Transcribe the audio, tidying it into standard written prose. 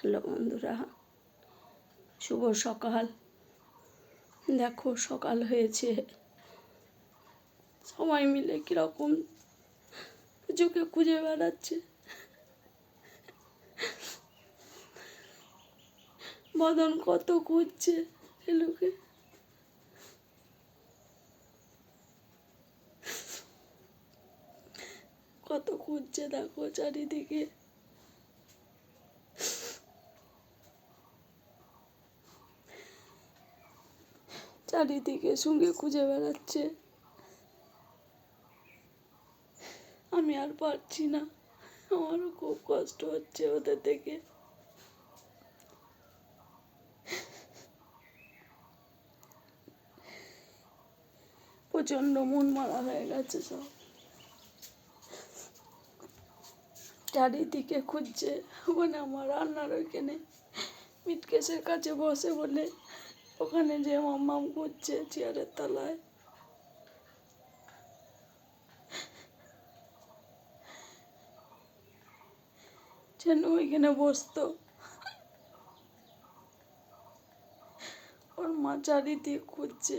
Hello বন্ধুরা, শুভ সকাল। দেখো সকাল হয়েছে, সবাই মিলে কীরকম পুজোকে খুঁজে বেড়াচ্ছে। মদন কত খুঁজছে এলুকে, কত খুঁজছে দেখো চারিদিকে। চারিদিকে সঙ্গে খুঁজে বেড়াচ্ছে। আমি আর পারছি না, আমারও খুব কষ্ট হচ্ছে ওদের দেখে। প্রচণ্ড মন মারা হয়ে গেছে সব, চারিদিকে খুঁজছে। ওখানে আমার রান্নার ওইখানে মিটকেসের কাছে বসে বলে ওখানে যে মাম্মাম খুঁজছে চেয়ারের তলায়। যেন ওইখানে বসতো। ওর মা চারিদিক খুঁজছে।